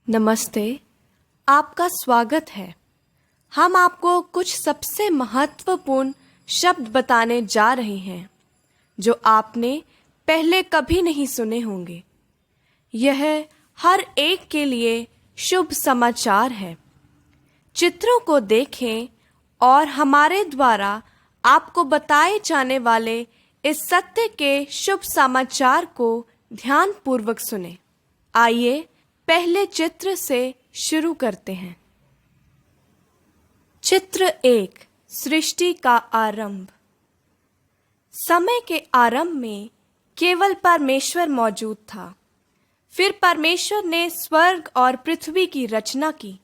नमस्ते, आपका स्वागत है। हम आपको कुछ सबसे महत्वपूर्ण शब्द बताने जा रहे हैं जो आपने पहले कभी नहीं सुने होंगे। यह हर एक के लिए शुभ समाचार है। चित्रों को देखें और हमारे द्वारा आपको बताए जाने वाले इस सत्य के शुभ समाचार को ध्यानपूर्वक सुनें। आइए पहले चित्र से शुरू करते हैं। चित्र 1, सृष्टि का आरंभ। समय के आरंभ में केवल परमेश्वर मौजूद था। फिर परमेश्वर ने स्वर्ग और पृथ्वी की रचना की।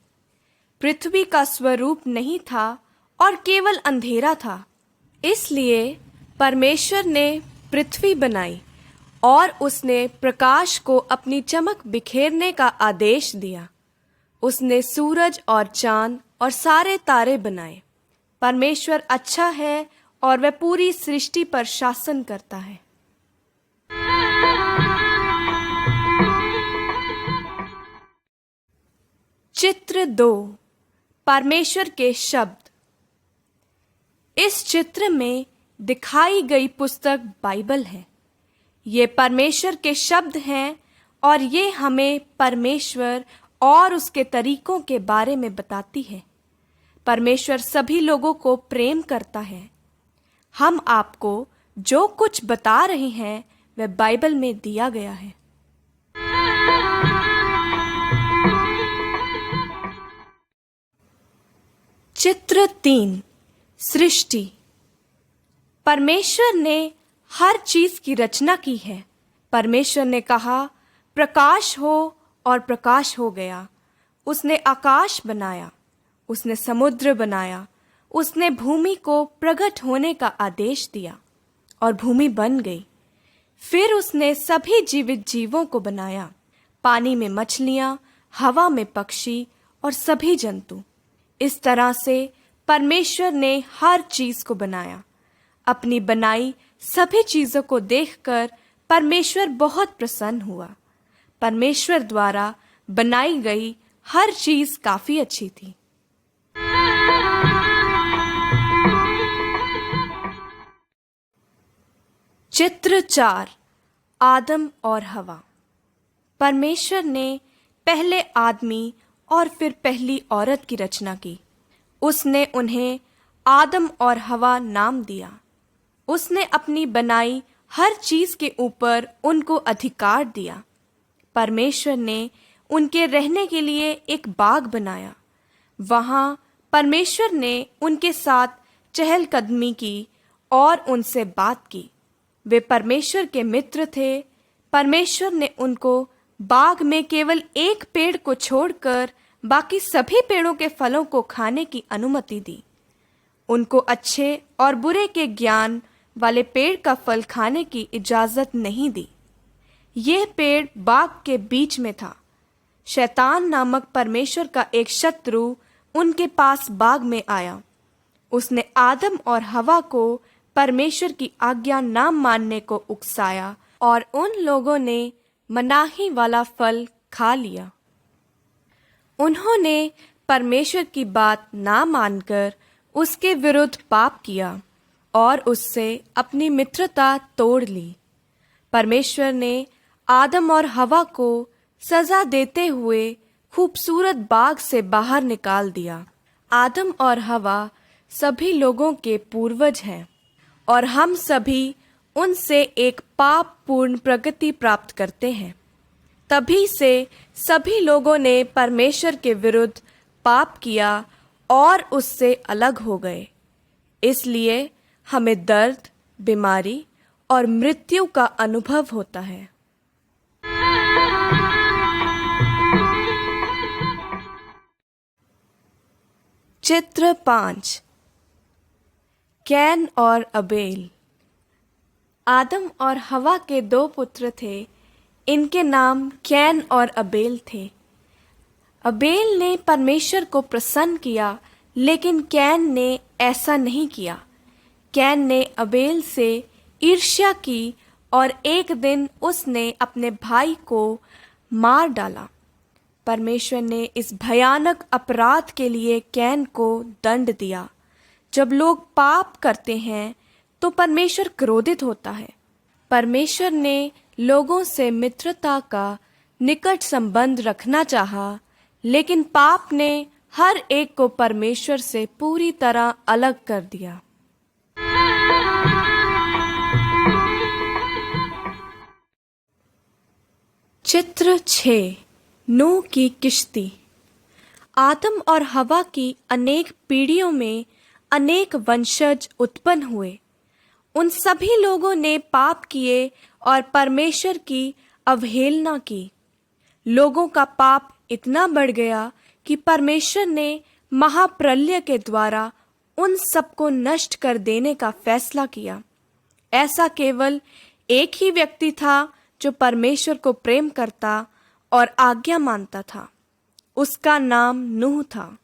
पृथ्वी का स्वरूप नहीं था और केवल अंधेरा था। इसलिए परमेश्वर ने पृथ्वी बनाई और उसने प्रकाश को अपनी चमक बिखेरने का आदेश दिया। उसने सूरज और चांद और सारे तारे बनाए। परमेश्वर अच्छा है और वह पूरी सृष्टि पर शासन करता है। चित्र 2, परमेश्वर के शब्द। इस चित्र में दिखाई गई पुस्तक बाइबल है। ये परमेश्वर के शब्द हैं और ये हमें परमेश्वर और उसके तरीकों के बारे में बताती है। परमेश्वर सभी लोगों को प्रेम करता है। हम आपको जो कुछ बता रहे हैं वह बाइबल में दिया गया है। चित्र 3, सृष्टि। परमेश्वर ने हर चीज की रचना की है। परमेश्वर ने कहा, प्रकाश हो, और प्रकाश हो गया। उसने आकाश बनाया, उसने समुद्र बनाया, उसने भूमि को प्रकट होने का आदेश दिया और भूमि बन गई। फिर उसने सभी जीवित जीवों को बनाया, पानी में मछलियां, हवा में पक्षी और सभी जंतु। इस तरह से परमेश्वर ने हर चीज को बनाया। अपनी बनाई सभी चीजों को देखकर परमेश्वर बहुत प्रसन्न हुआ। परमेश्वर द्वारा बनाई गई हर चीज काफी अच्छी थी। चित्र 4, आदम और हवा। परमेश्वर ने पहले आदमी और फिर पहली औरत की रचना की। उसने उन्हें आदम और हवा नाम दिया। उसने अपनी बनाई हर चीज के ऊपर उनको अधिकार दिया। परमेश्वर ने उनके रहने के लिए एक बाग बनाया। वहां परमेश्वर ने उनके साथ चहलकदमी की और उनसे बात की। वे परमेश्वर के मित्र थे। परमेश्वर ने उनको बाग में केवल एक पेड़ को छोड़कर बाकी सभी पेड़ों के फलों को खाने की अनुमति दी। उनको अच्छे और बुरे के ज्ञान वाले पेड़ का फल खाने की इजाजत नहीं दी। यह पेड़ बाग के बीच में था। शैतान नामक परमेश्वर का एक शत्रु उनके पास बाग में आया। उसने आदम और हवा को परमेश्वर की आज्ञा ना मानने को उकसाया और उन लोगों ने मनाही वाला फल खा लिया। उन्होंने परमेश्वर की बात ना मानकर उसके विरुद्ध पाप किया और उससे अपनी मित्रता तोड़ ली। परमेश्वर ने आदम और हवा को सजा देते हुए खूबसूरत बाग से बाहर निकाल दिया। आदम और हवा सभी लोगों के पूर्वज हैं और हम सभी उनसे एक पापपूर्ण प्रगति प्राप्त करते हैं। तभी से सभी लोगों ने परमेश्वर के विरुद्ध पाप किया और उससे अलग हो गए। इसलिए हमें दर्द, बीमारी और मृत्यु का अनुभव होता है। चित्र 5, कैन और अबेल। आदम और हवा के 2 पुत्र थे। इनके नाम कैन और अबेल थे। अबेल ने परमेश्वर को प्रसन्न किया, लेकिन कैन ने ऐसा नहीं किया। कैन ने अबेल से ईर्ष्या की और एक दिन उसने अपने भाई को मार डाला। परमेश्वर ने इस भयानक अपराध के लिए कैन को दंड दिया। जब लोग पाप करते हैं तो परमेश्वर क्रोधित होता है। परमेश्वर ने लोगों से मित्रता का निकट संबंध रखना चाहा, लेकिन पाप ने हर एक को परमेश्वर से पूरी तरह अलग कर दिया। चित्र 6, नूह की किश्ती। आदम और हवा की अनेक पीढ़ियों में अनेक वंशज उत्पन्न हुए। उन सभी लोगों ने पाप किए और परमेश्वर की अवहेलना की। लोगों का पाप इतना बढ़ गया कि परमेश्वर ने महाप्रलय के द्वारा उन सबको नष्ट कर देने का फैसला किया। ऐसा केवल एक ही व्यक्ति था जो परमेश्वर को प्रेम करता और आज्ञा मानता था। उसका नाम नूह था।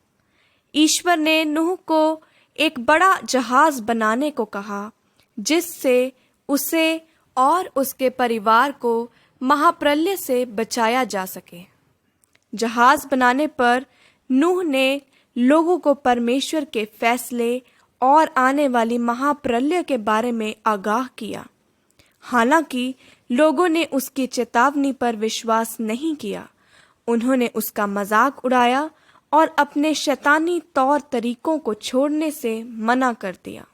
ईश्वर ने नूह को एक बड़ा जहाज बनाने को कहा, जिससे उसे और उसके परिवार को महाप्रलय से बचाया जा सके। जहाज बनाने पर नूह ने लोगों को परमेश्वर के फैसले और आने वाली महाप्रलय के बारे में आगाह किया। हालांकि लोगों ने उसकी चेतावनी पर विश्वास नहीं किया। उन्होंने उसका मजाक उड़ाया और अपने शैतानी तौर तरीकों को छोड़ने से मना कर दिया।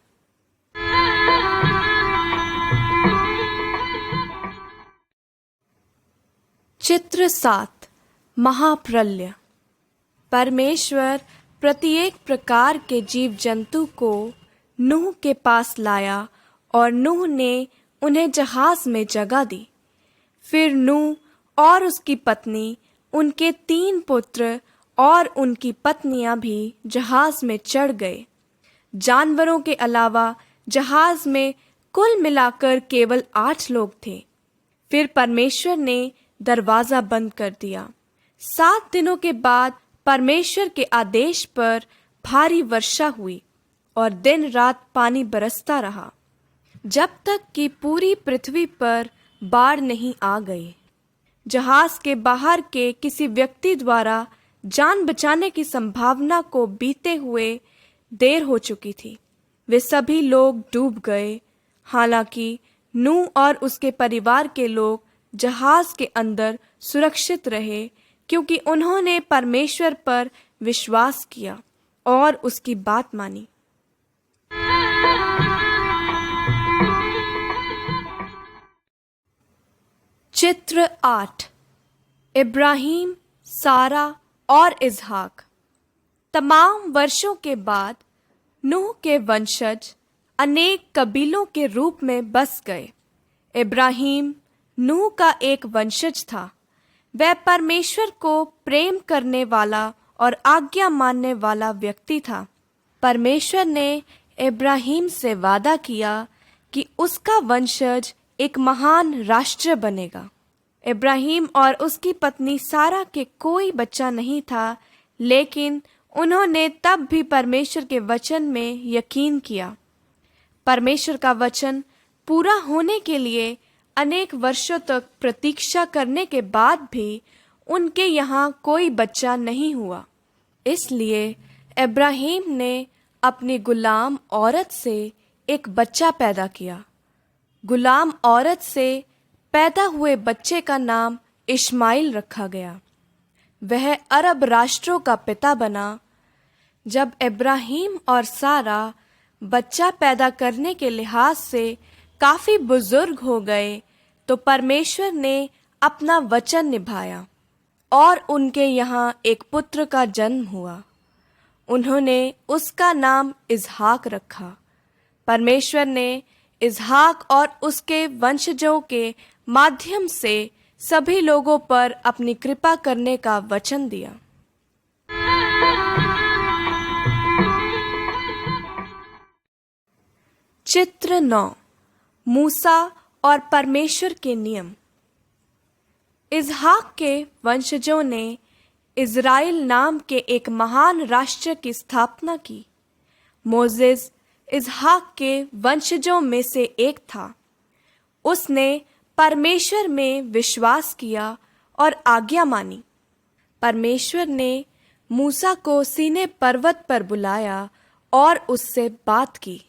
चित्र 7, महाप्रलय। परमेश्वर प्रत्येक प्रकार के जीव जंतु को नूह के पास लाया और नूह ने उन्हें जहाज में जगह दी। फिर नूह और उसकी पत्नी, उनके 3 पुत्र और उनकी पत्नियां भी जहाज में चढ़ गए। जानवरों के अलावा जहाज में कुल मिलाकर केवल 8 लोग थे। फिर परमेश्वर ने दरवाजा बंद कर दिया। 7 दिनों के बाद परमेश्वर के आदेश पर भारी वर्षा हुई और दिन रात पानी बरसता रहा, जब तक कि पूरी पृथ्वी पर बाढ़ नहीं आ गई। जहाज के बाहर के किसी व्यक्ति द्वारा जान बचाने की संभावना को बीते हुए देर हो चुकी थी। वे सभी लोग डूब गए। हालांकि नूह और उसके परिवार के लोग जहाज के अंदर सुरक्षित रहे, क्योंकि उन्होंने परमेश्वर पर विश्वास किया और उसकी बात मानी। चित्र 8, इब्राहिम, सारा और इसहाक। तमाम वर्षों के बाद नूह के वंशज अनेक कबीलों के रूप में बस गए। इब्राहिम नूह का एक वंशज था। वह परमेश्वर को प्रेम करने वाला और आज्ञा मानने वाला व्यक्ति था। परमेश्वर ने इब्राहिम से वादा किया कि उसका वंशज एक महान राष्ट्र बनेगा। इब्राहिम और उसकी पत्नी सारा के कोई बच्चा नहीं था, लेकिन उन्होंने तब भी परमेश्वर के वचन में यकीन किया। परमेश्वर का वचन पूरा होने के लिए अनेक वर्षों तक प्रतीक्षा करने के बाद भी उनके यहाँ कोई बच्चा नहीं हुआ। इसलिए इब्राहिम ने अपनी गुलाम औरत से एक बच्चा पैदा किया। गुलाम औरत से पैदा हुए बच्चे का नाम इश्माइल रखा गया। वह अरब राष्ट्रों का पिता बना। जब इब्राहिम और सारा बच्चा पैदा करने के लिहाज से काफी बुजुर्ग हो गए, तो परमेश्वर ने अपना वचन निभाया और उनके यहाँ एक पुत्र का जन्म हुआ। उन्होंने उसका नाम इसहाक रखा। परमेश्वर ने इसहाक और उसके वंशजों के माध्यम से सभी लोगों पर अपनी कृपा करने का वचन दिया। चित्र 9, मूसा और परमेश्वर के नियम। इसहाक के वंशजों ने इज़राइल नाम के एक महान राष्ट्र की स्थापना की। मोसेस इसहाक के वंशजों में से एक था। उसने परमेश्वर में विश्वास किया और आज्ञा मानी। परमेश्वर ने मूसा को सीनै पर्वत पर बुलाया और उससे बात की।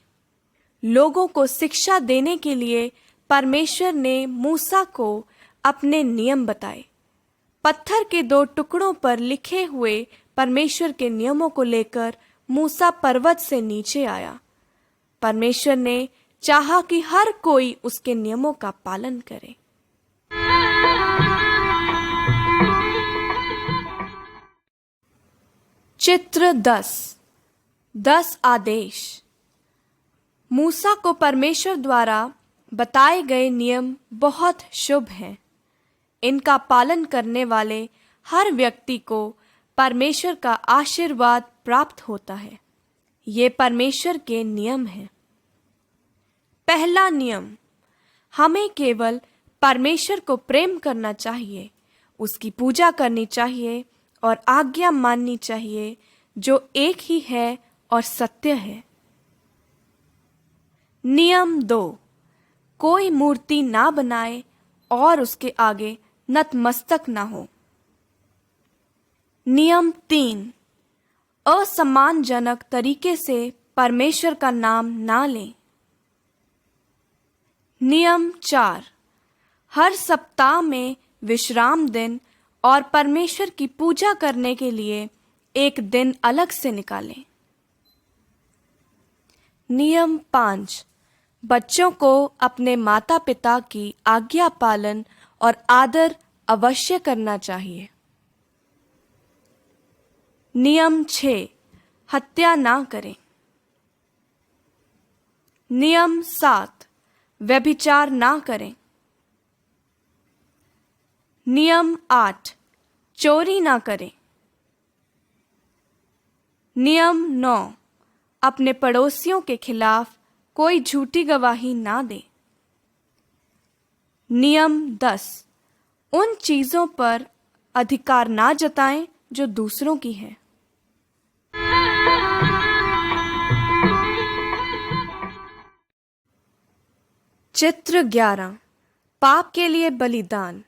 लोगों को शिक्षा देने के लिए परमेश्वर ने मूसा को अपने नियम बताए। पत्थर के 2 टुकड़ों पर लिखे हुए परमेश्वर के नियमों को लेकर मूसा पर्वत से नीचे आया। परमेश्वर ने चाहा कि हर कोई उसके नियमों का पालन करे। चित्र 10 आदेश। मूसा को परमेश्वर द्वारा बताए गए नियम बहुत शुभ हैं। इनका पालन करने वाले हर व्यक्ति को परमेश्वर का आशीर्वाद प्राप्त होता है। ये परमेश्वर के नियम हैं। पहला नियम, हमें केवल परमेश्वर को प्रेम करना चाहिए, उसकी पूजा करनी चाहिए और आज्ञा माननी चाहिए, जो एक ही है और सत्य है। नियम 2, कोई मूर्ति ना बनाए और उसके आगे नतमस्तक ना हो। नियम 3, असम्मानजनक तरीके से परमेश्वर का नाम ना लें। नियम 4, हर सप्ताह में विश्राम दिन और परमेश्वर की पूजा करने के लिए एक दिन अलग से निकालें। नियम 5, बच्चों को अपने माता पिता की आज्ञा पालन और आदर अवश्य करना चाहिए। नियम 6, हत्या ना करें। नियम 7, व्यभिचार ना करें। नियम 8, चोरी ना करें। नियम 9, अपने पड़ोसियों के खिलाफ कोई झूठी गवाही ना दे। नियम 10, उन चीजों पर अधिकार ना जताएं जो दूसरों की है। चित्र 11, पाप के लिए बलिदान।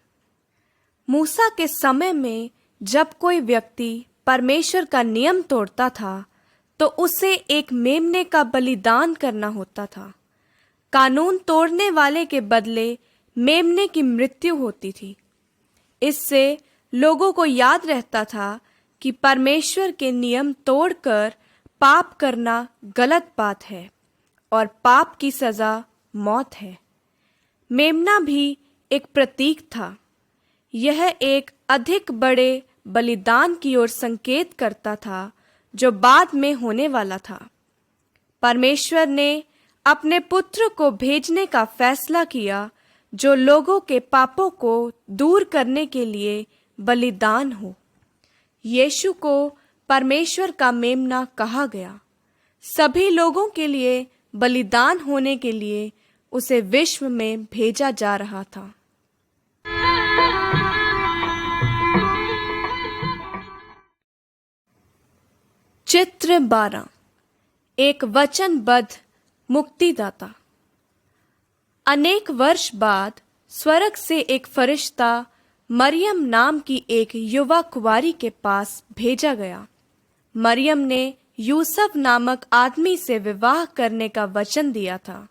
मूसा के समय में जब कोई व्यक्ति परमेश्वर का नियम तोड़ता था तो उसे एक मेमने का बलिदान करना होता था। कानून तोड़ने वाले के बदले मेमने की मृत्यु होती थी। इससे लोगों को याद रहता था कि परमेश्वर के नियम तोड़कर पाप करना गलत बात है और पाप की सजा मौत है। मेमना भी एक प्रतीक था। यह एक अधिक बड़े बलिदान की ओर संकेत करता था जो बाद में होने वाला था। परमेश्वर ने अपने पुत्र को भेजने का फैसला किया जो लोगों के पापों को दूर करने के लिए बलिदान हो। यीशु को परमेश्वर का मेमना कहा गया। सभी लोगों के लिए बलिदान होने के लिए उसे विश्व में भेजा जा रहा था। चित्र 12, एक वचनबद्ध मुक्तिदाता। अनेक वर्ष बाद स्वर्ग से एक फरिश्ता मरियम नाम की एक युवा कुंवारी के पास भेजा गया। मरियम ने यूसुफ नामक आदमी से विवाह करने का वचन दिया था।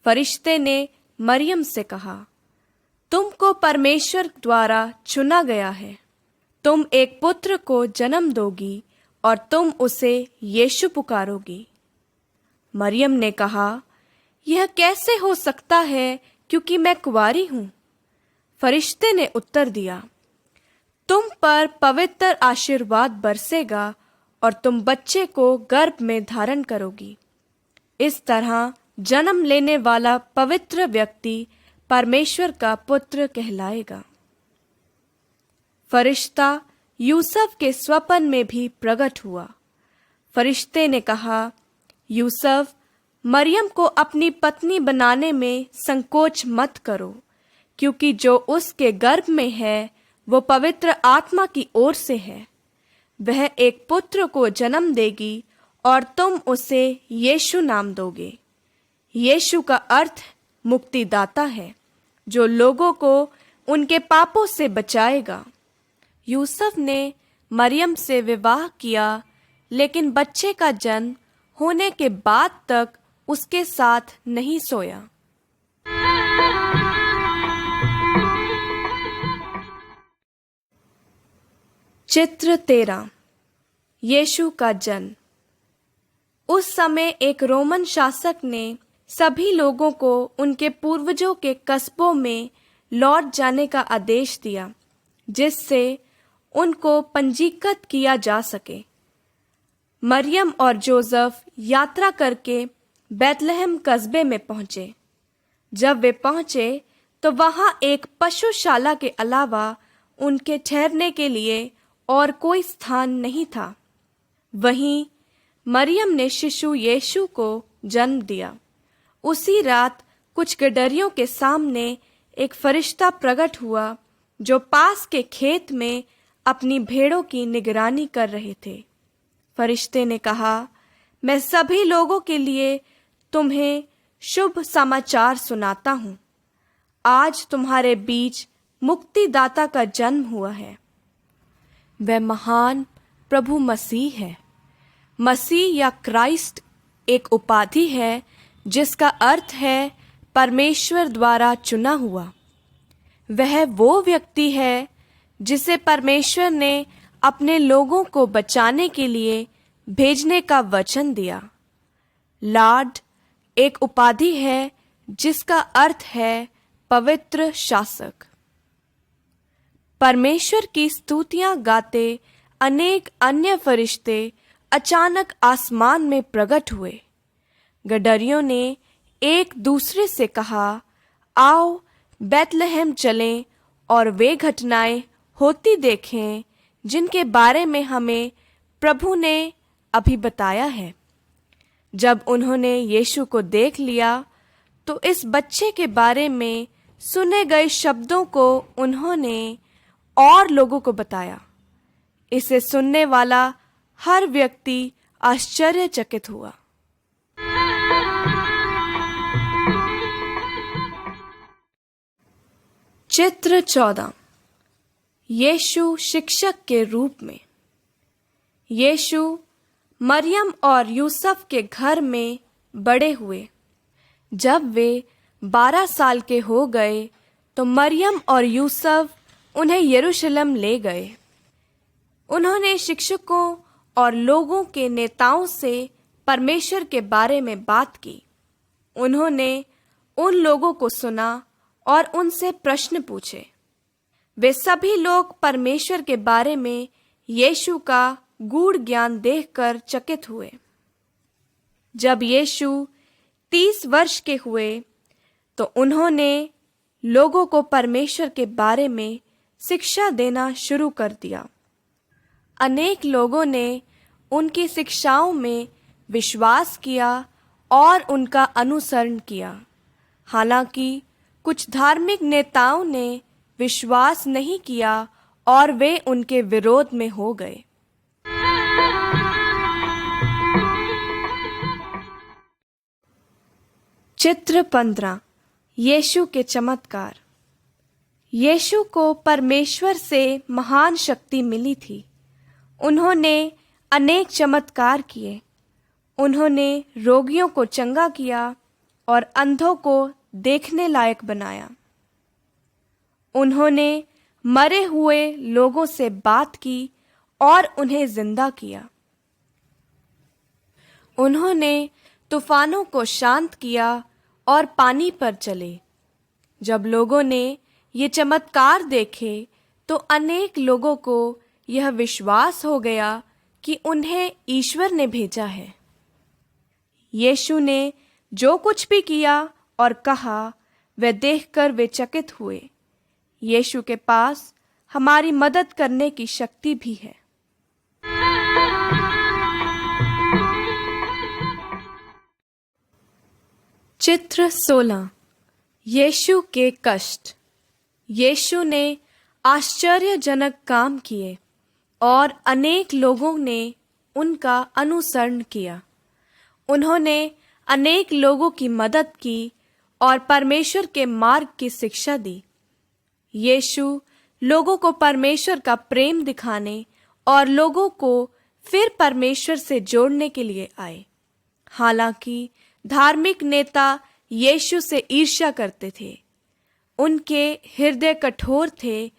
फरिश्ते ने मरियम से कहा, तुमको परमेश्वर द्वारा चुना गया है। तुम एक पुत्र को जन्म दोगी और तुम उसे यीशु पुकारोगी। मरियम ने कहा, यह कैसे हो सकता है क्योंकि मैं कुंवारी हूँ। फरिश्ते ने उत्तर दिया, तुम पर पवित्र आशीर्वाद बरसेगा और तुम बच्चे को गर्भ में धारण करोगी। इस तरह जन्म लेने वाला पवित्र व्यक्ति परमेश्वर का पुत्र कहलाएगा। फरिश्ता यूसुफ के स्वप्न में भी प्रकट हुआ। फरिश्ते ने कहा, यूसुफ, मरियम को अपनी पत्नी बनाने में संकोच मत करो, क्योंकि जो उसके गर्भ में है वो पवित्र आत्मा की ओर से है। वह एक पुत्र को जन्म देगी और तुम उसे यीशु नाम दोगे। यीशु का अर्थ मुक्तिदाता है, जो लोगों को उनके पापों से बचाएगा। यूसुफ ने मरियम से विवाह किया, लेकिन बच्चे का जन्म होने के बाद तक उसके साथ नहीं सोया। चित्र 13। यीशु का जन्म। उस समय एक रोमन शासक ने सभी लोगों को उनके पूर्वजों के कस्बों में लौट जाने का आदेश दिया, जिससे उनको पंजीकृत किया जा सके। मरियम और जोसेफ यात्रा करके बैतलहम कस्बे में पहुंचे। जब वे पहुंचे तो वहां एक पशुशाला के अलावा उनके ठहरने के लिए और कोई स्थान नहीं था। वहीं मरियम ने शिशु यीशु को जन्म दिया। उसी रात कुछ गडरियों के सामने एक फरिश्ता प्रकट हुआ जो पास के खेत में अपनी भेड़ों की निगरानी कर रहे थे। फरिश्ते ने कहा, मैं सभी लोगों के लिए तुम्हें शुभ समाचार सुनाता हूँ। आज तुम्हारे बीच मुक्तिदाता का जन्म हुआ है। वह महान प्रभु मसीह है। मसीह या क्राइस्ट एक उपाधि है जिसका अर्थ है परमेश्वर द्वारा चुना हुआ। वह वो व्यक्ति है जिसे परमेश्वर ने अपने लोगों को बचाने के लिए भेजने का वचन दिया। लॉर्ड एक उपाधि है जिसका अर्थ है पवित्र शासक। परमेश्वर की स्तुतियां गाते अनेक अन्य फरिश्ते अचानक आसमान में प्रकट हुए। गडरियों ने एक दूसरे से कहा, आओ बैतलहम चलें और वे घटनाएं होती देखें जिनके बारे में हमें प्रभु ने अभी बताया है। जब उन्होंने यीशु को देख लिया तो इस बच्चे के बारे में सुने गए शब्दों को उन्होंने और लोगों को बताया। इसे सुनने वाला हर व्यक्ति आश्चर्यचकित हुआ। चित्र 14। यीशु शिक्षक के रूप में। यीशु मरियम और यूसुफ के घर में बड़े हुए। जब वे 12 साल के हो गए तो मरियम और यूसुफ उन्हें यरूशलेम ले गए। उन्होंने शिक्षकों और लोगों के नेताओं से परमेश्वर के बारे में बात की। उन्होंने उन लोगों को सुना और उनसे प्रश्न पूछे। वे सभी लोग परमेश्वर के बारे में यीशु का गूढ़ ज्ञान देखकर चकित हुए। जब यीशु 30 वर्ष के हुए तो उन्होंने लोगों को परमेश्वर के बारे में शिक्षा देना शुरू कर दिया। अनेक लोगों ने उनकी शिक्षाओं में विश्वास किया और उनका अनुसरण किया। हालांकि कुछ धार्मिक नेताओं ने विश्वास नहीं किया और वे उनके विरोध में हो गए। चित्र 15। यीशु के चमत्कार। यीशु को परमेश्वर से महान शक्ति मिली थी। उन्होंने अनेक चमत्कार किए। उन्होंने रोगियों को चंगा किया और अंधों को देखने लायक बनाया। उन्होंने मरे हुए लोगों से बात की और उन्हें जिंदा किया। उन्होंने तूफानों को शांत किया और पानी पर चले। जब लोगों ने ये चमत्कार देखे तो अनेक लोगों को यह विश्वास हो गया कि उन्हें ईश्वर ने भेजा है। यीशु ने जो कुछ भी किया और कहा वह देखकर वे चकित हुए। यीशु के पास हमारी मदद करने की शक्ति भी है। चित्र 16। यीशु के कष्ट। यीशु ने आश्चर्यजनक काम किए और अनेक लोगों ने उनका अनुसरण किया। उन्होंने अनेक लोगों की मदद की और परमेश्वर के मार्ग की शिक्षा दी। यीशु लोगों को परमेश्वर का प्रेम दिखाने और लोगों को फिर परमेश्वर से जोड़ने के लिए आए। हालांकि धार्मिक नेता यीशु से ईर्ष्या करते थे, उनके हृदय कठोर थे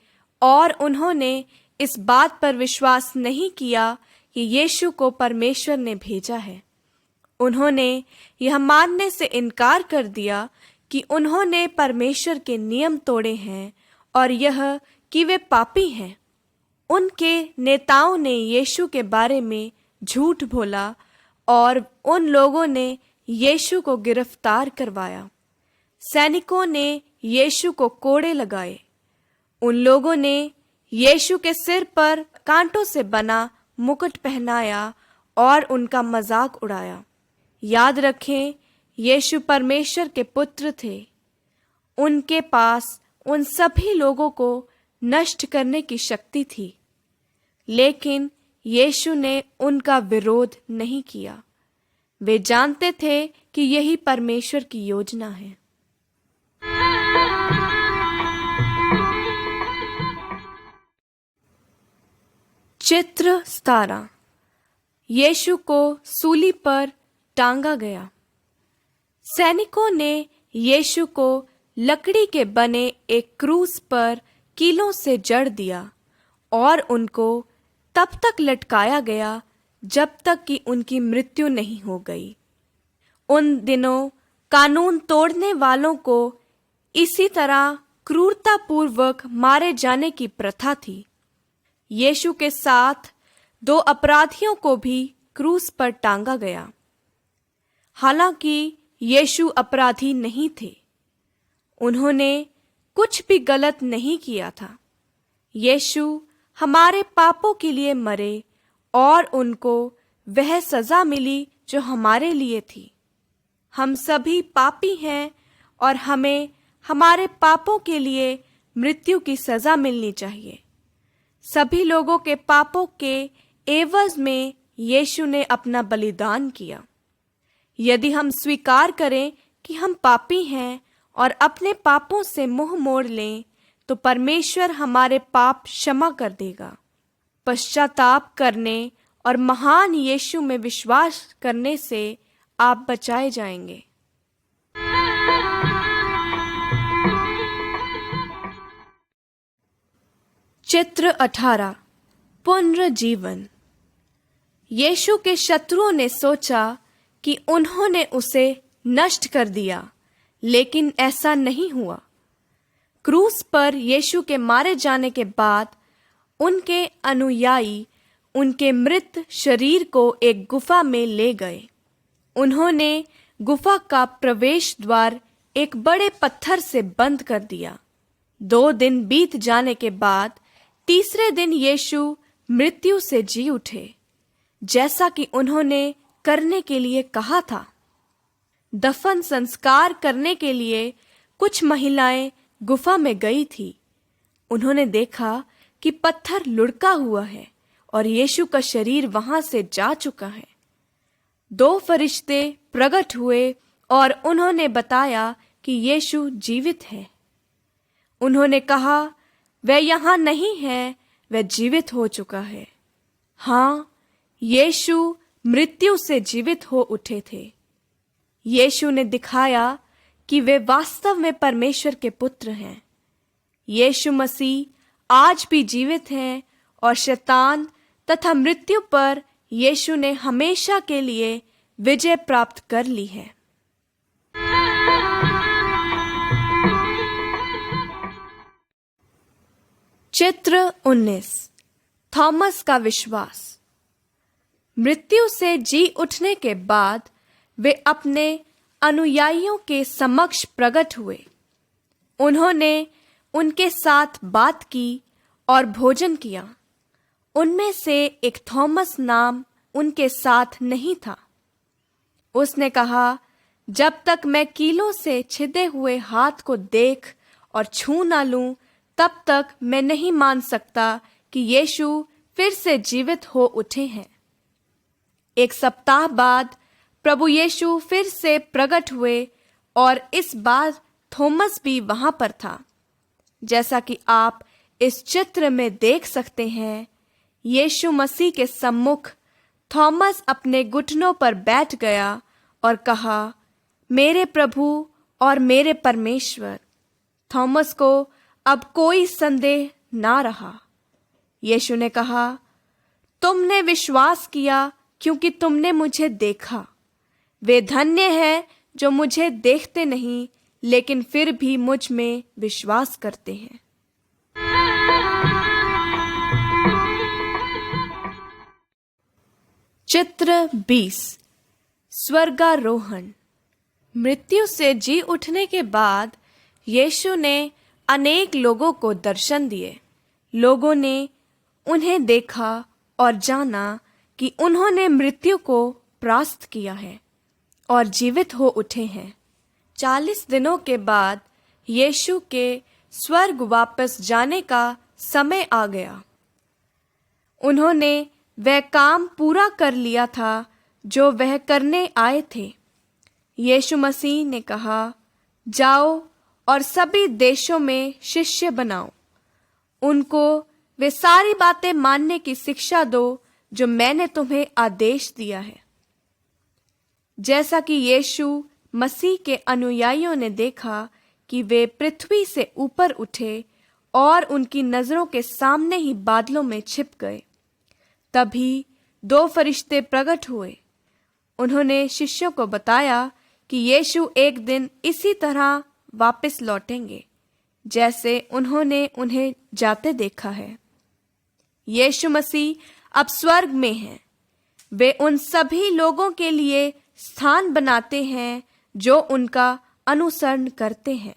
और उन्होंने इस बात पर विश्वास नहीं किया कि यीशु को परमेश्वर ने भेजा है। उन्होंने यह मानने से इनकार कर दिया कि उन्होंने परमेश्वर के नियम तोड़े हैं और यह कि वे पापी हैं। उनके नेताओं ने यीशु के बारे में झूठ बोला और उन लोगों ने यीशु को गिरफ्तार करवाया। सैनिकों ने यीशु को कोड़े लगाए। उन लोगों ने यीशु के सिर पर कांटों से बना मुकुट पहनाया और उनका मजाक उड़ाया। याद रखें, यीशु परमेश्वर के पुत्र थे। उनके पास उन सभी लोगों को नष्ट करने की शक्ति थी, लेकिन यीशु ने उनका विरोध नहीं किया। वे जानते थे कि यही परमेश्वर की योजना है। चित्र 17। यीशु को सूली पर टांगा गया। सैनिकों ने यीशु को लकड़ी के बने एक क्रूस पर कीलों से जड़ दिया और उनको तब तक लटकाया गया जब तक कि उनकी मृत्यु नहीं हो गई। उन दिनों कानून तोड़ने वालों को इसी तरह क्रूरतापूर्वक मारे जाने की प्रथा थी। यीशु के साथ 2 अपराधियों को भी क्रूस पर टांगा गया। हालांकि यीशु अपराधी नहीं थे, उन्होंने कुछ भी गलत नहीं किया था। यीशु हमारे पापों के लिए मरे और उनको वह सजा मिली जो हमारे लिए थी। हम सभी पापी हैं और हमें हमारे पापों के लिए मृत्यु की सजा मिलनी चाहिए। सभी लोगों के पापों के एवज में यीशु ने अपना बलिदान किया। यदि हम स्वीकार करें कि हम पापी हैं और अपने पापों से मुंह मोड़ लें, तो परमेश्वर हमारे पाप क्षमा कर देगा। पश्चाताप करने और महान यीशु में विश्वास करने से आप बचाए जाएंगे। चित्र 18। पुनर्जीवन। यीशु के शत्रुओं ने सोचा कि उन्होंने उसे नष्ट कर दिया, लेकिन ऐसा नहीं हुआ। क्रूस पर यीशु के मारे जाने के बाद उनके अनुयायी उनके मृत शरीर को एक गुफा में ले गए। उन्होंने गुफा का प्रवेश द्वार एक बड़े पत्थर से बंद कर दिया। 2 दिन बीत जाने के बाद तीसरे दिन यीशु मृत्यु से जी उठे, जैसा कि उन्होंने करने के लिए कहा था। दफन संस्कार करने के लिए कुछ महिलाएं गुफा में गई थी। उन्होंने देखा कि पत्थर लुढ़का हुआ है और यीशु का शरीर वहां से जा चुका है। 2 फरिश्ते प्रकट हुए और उन्होंने बताया कि यीशु जीवित है। उन्होंने कहा, वह यहाँ नहीं है, वह जीवित हो चुका है। हाँ, यीशु मृत्यु से जीवित हो उठे थे। यीशु ने दिखाया कि वे वास्तव में परमेश्वर के पुत्र हैं। यीशु मसीह आज भी जीवित हैं और शैतान तथा मृत्यु पर यीशु ने हमेशा के लिए विजय प्राप्त कर ली है। चित्र 19। थॉमस का विश्वास। मृत्यु से जी उठने के बाद वे अपने अनुयायियों के समक्ष प्रकट हुए। उन्होंने उनके साथ बात की और भोजन किया। उनमें से एक थॉमस नाम उनके साथ नहीं था। उसने कहा, जब तक मैं कीलों से छिदे हुए हाथ को देख और छू ना लूं, तब तक मैं नहीं मान सकता कि यीशु फिर से जीवित हो उठे हैं। 1 सप्ताह बाद प्रभु यीशु फिर से प्रकट हुए और इस बार थॉमस भी वहां पर था। जैसा कि आप इस चित्र में देख सकते हैं, यीशु मसीह के सम्मुख थॉमस अपने घुटनों पर बैठ गया और कहा, मेरे प्रभु और मेरे परमेश्वर। थॉमस को अब कोई संदेह ना रहा। यीशु ने कहा, तुमने विश्वास किया क्योंकि तुमने मुझे देखा। वे धन्य हैं जो मुझे देखते नहीं लेकिन फिर भी मुझ में विश्वास करते हैं। चित्र 20। स्वर्गारोहण। मृत्यु से जी उठने के बाद यीशु ने अनेक लोगों को दर्शन दिए। लोगों ने उन्हें देखा और जाना कि उन्होंने मृत्यु को परास्त किया है और जीवित हो उठे हैं। 40 दिनों के बाद यीशु के स्वर्ग वापस जाने का समय आ गया। उन्होंने वह काम पूरा कर लिया था जो वह करने आए थे। यीशु मसीह ने कहा, जाओ और सभी देशों में शिष्य बनाओ। उनको वे सारी बातें मानने की शिक्षा दो जो मैंने तुम्हें आदेश दिया है। जैसा कि यीशु मसीह के अनुयायियों ने देखा कि वे पृथ्वी से ऊपर उठे और उनकी नजरों के सामने ही बादलों में छिप गए, तभी 2 फरिश्ते प्रकट हुए। उन्होंने शिष्यों को बताया कि यीशु एक दिन इसी तरह वापस लौटेंगे जैसे उन्होंने उन्हें जाते देखा है। यीशु मसीह अब स्वर्ग में हैं। वे उन सभी लोगों के लिए स्थान बनाते हैं जो उनका अनुसरण करते हैं।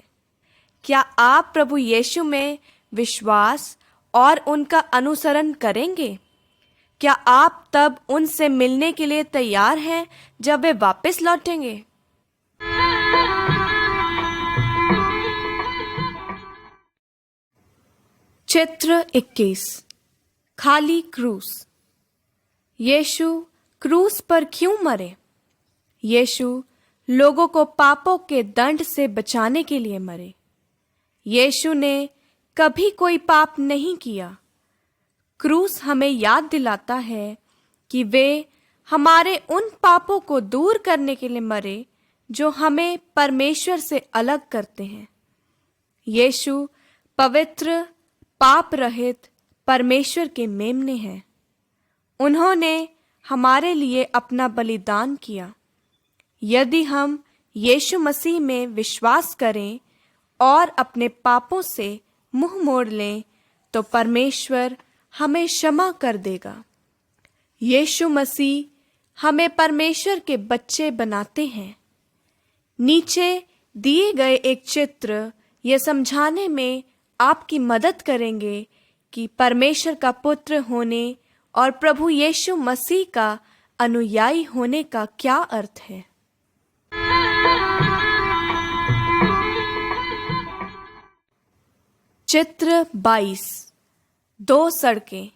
क्या आप प्रभु यीशु में विश्वास और उनका अनुसरण करेंगे? क्या आप तब उनसे मिलने के लिए तैयार हैं जब वे वापस लौटेंगे? चित्र 21। खाली क्रूस। यीशु क्रूस पर क्यों मरे? यीशु लोगों को पापों के दंड से बचाने के लिए मरे। यीशु ने कभी कोई पाप नहीं किया। क्रूस हमें याद दिलाता है कि वे हमारे उन पापों को दूर करने के लिए मरे जो हमें परमेश्वर से अलग करते हैं। यीशु पवित्र, पाप रहित परमेश्वर के मेमने हैं। उन्होंने हमारे लिए अपना बलिदान किया। यदि हम यीशु मसीह में विश्वास करें और अपने पापों से मुंह मोड़ लें तो परमेश्वर हमें क्षमा कर देगा। यीशु मसीह हमें परमेश्वर के बच्चे बनाते हैं। नीचे दिए गए एक चित्र यह समझाने में आपकी मदद करेंगे कि परमेश्वर का पुत्र होने और प्रभु यीशु मसीह का अनुयायी होने का क्या अर्थ है। चित्र 22। 2 सड़कें।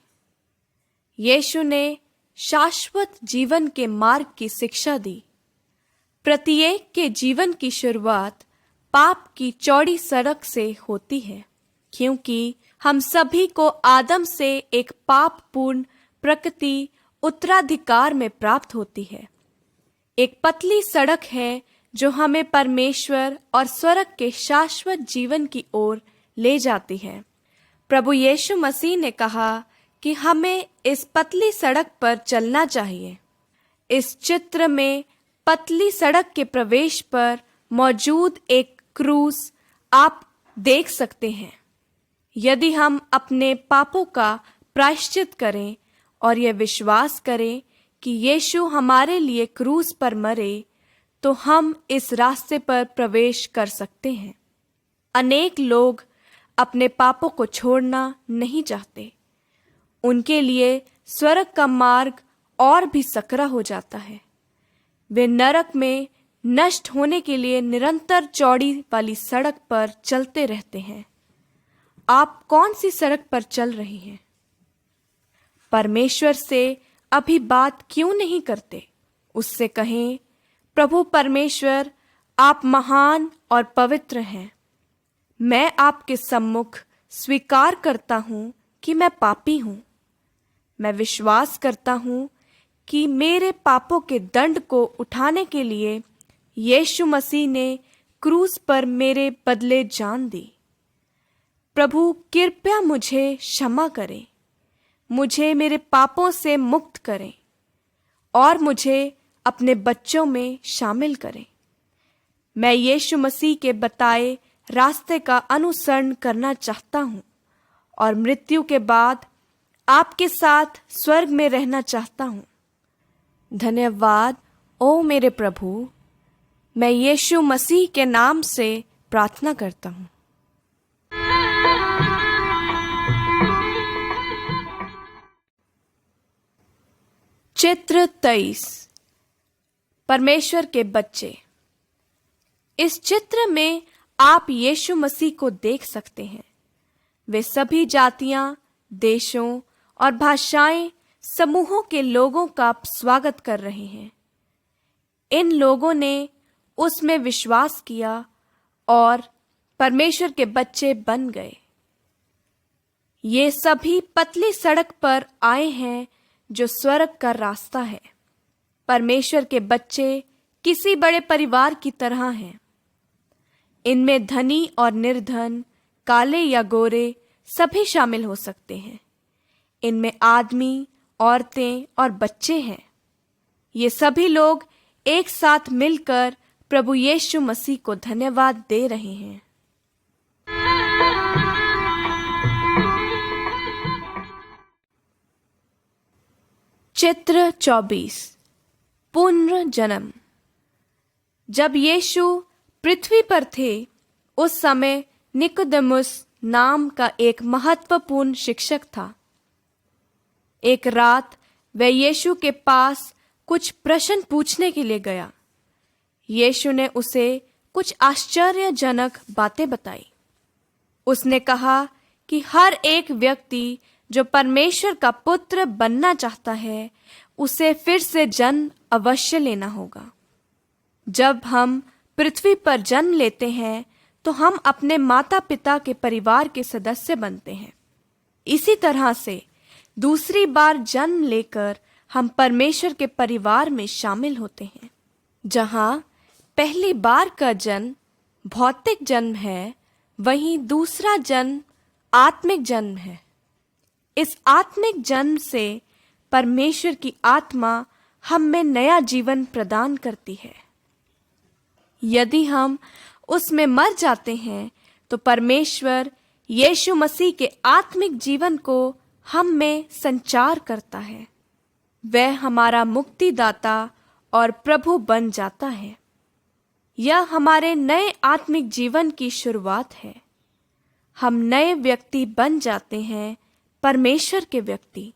यीशु ने शाश्वत जीवन के मार्ग की शिक्षा दी। प्रत्येक के जीवन की शुरुआत पाप की चौड़ी सड़क से होती है, क्योंकि हम सभी को आदम से एक पापपूर्ण प्रकृति उत्तराधिकार में प्राप्त होती है। एक पतली सड़क है जो हमें परमेश्वर और स्वर्ग के शाश्वत जीवन की ओर ले जाती है। प्रभु यीशु मसीह ने कहा कि हमें इस पतली सड़क पर चलना चाहिए। इस चित्र में पतली सड़क के प्रवेश पर मौजूद एक क्रूस आप देख सकते हैं। यदि हम अपने पापों का प्रायश्चित करें और यह विश्वास करें कि यीशु हमारे लिए क्रूस पर मरे, तो हम इस रास्ते पर प्रवेश कर सकते हैं। अनेक लोग अपने पापों को छोड़ना नहीं चाहते। उनके लिए स्वर्ग का मार्ग और भी सकरा हो जाता है। वे नरक में नष्ट होने के लिए निरंतर चौड़ी वाली सड़क पर चलते रहते हैं। आप कौन सी सड़क पर चल रही हैं? परमेश्वर से अभी बात क्यों नहीं करते? उससे कहें, प्रभु परमेश्वर, आप महान और पवित्र हैं। मैं आपके सम्मुख स्वीकार करता हूँ कि मैं पापी हूँ। मैं विश्वास करता हूँ कि मेरे पापों के दंड को उठाने के लिए यीशु मसीह ने क्रूस पर मेरे बदले जान दी। प्रभु कृपया मुझे क्षमा करें, मुझे मेरे पापों से मुक्त करें और मुझे अपने बच्चों में शामिल करें। मैं यीशु मसीह के बताए रास्ते का अनुसरण करना चाहता हूँ और मृत्यु के बाद आपके साथ स्वर्ग में रहना चाहता हूँ। धन्यवाद ओ मेरे प्रभु, मैं यीशु मसीह के नाम से प्रार्थना करता हूँ। चित्र 23, परमेश्वर के बच्चे। इस चित्र में आप यीशु मसीह को देख सकते हैं। वे सभी जातियां, देशों और भाषाएं, समूहों के लोगों का स्वागत कर रहे हैं। इन लोगों ने उसमें विश्वास किया और परमेश्वर के बच्चे बन गए। ये सभी पतली सड़क पर आए हैं जो स्वर्ग का रास्ता है। परमेश्वर के बच्चे किसी बड़े परिवार की तरह हैं। इनमें धनी और निर्धन, काले या गोरे सभी शामिल हो सकते हैं। इनमें आदमी, औरतें और बच्चे हैं। ये सभी लोग एक साथ मिलकर प्रभु यीशु मसीह को धन्यवाद दे रहे हैं। चित्र 24, पुनर्जन्म। जब यीशु पृथ्वी पर थे, उस समय निकोदेमुस नाम का एक महत्वपूर्ण शिक्षक था। एक रात वह यीशु के पास कुछ प्रश्न पूछने के लिए गया। यीशु ने उसे कुछ आश्चर्यजनक बातें बताई। उसने कहा कि हर एक व्यक्ति जो परमेश्वर का पुत्र बनना चाहता है, उसे फिर से जन्म अवश्य लेना होगा। जब हम पृथ्वी पर जन्म लेते हैं तो हम अपने माता पिता के परिवार के सदस्य बनते हैं। इसी तरह से दूसरी बार जन्म लेकर हम परमेश्वर के परिवार में शामिल होते हैं। जहाँ पहली बार का जन्म भौतिक जन्म है, वहीं दूसरा जन्म आत्मिक जन्म है। इस आत्मिक जन्म से परमेश्वर की आत्मा हम में नया जीवन प्रदान करती है। यदि हम उसमें मर जाते हैं तो परमेश्वर यीशु मसीह के आत्मिक जीवन को हम में संचार करता है। वह हमारा मुक्तिदाता और प्रभु बन जाता है। यह हमारे नए आत्मिक जीवन की शुरुआत है। हम नए व्यक्ति बन जाते हैं, परमेश्वर के व्यक्ति।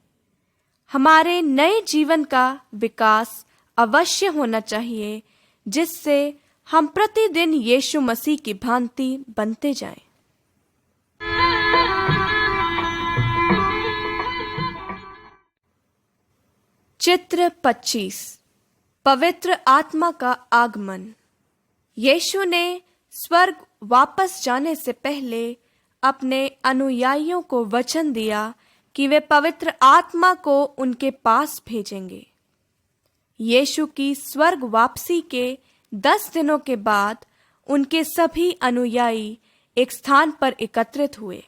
हमारे नए जीवन का विकास अवश्य होना चाहिए, जिससे हम प्रतिदिन यीशु मसीह की भांति बनते जाएं। चित्र 25, पवित्र आत्मा का आगमन। यीशु ने स्वर्ग वापस जाने से पहले अपने अनुयायियों को वचन दिया कि वे पवित्र आत्मा को उनके पास भेजेंगे। यीशु की स्वर्ग वापसी के 10 दिनों के बाद उनके सभी अनुयायी एक स्थान पर एकत्रित हुए।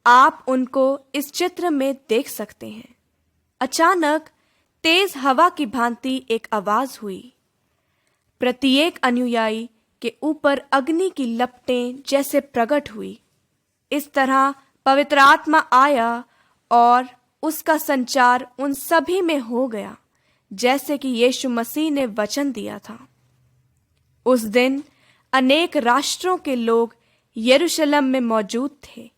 आप उनको इस चित्र में देख सकते हैं। अचानक तेज हवा की भांति एक आवाज हुई। प्रत्येक अनुयायी के ऊपर अग्नि की लपटें जैसे प्रकट हुई। इस तरह पवित्र आत्मा आया और उसका संचार उन सभी में हो गया, जैसे कि यीशु मसीह ने वचन दिया था। उस दिन अनेक राष्ट्रों के लोग यरूशलेम में मौजूद थे।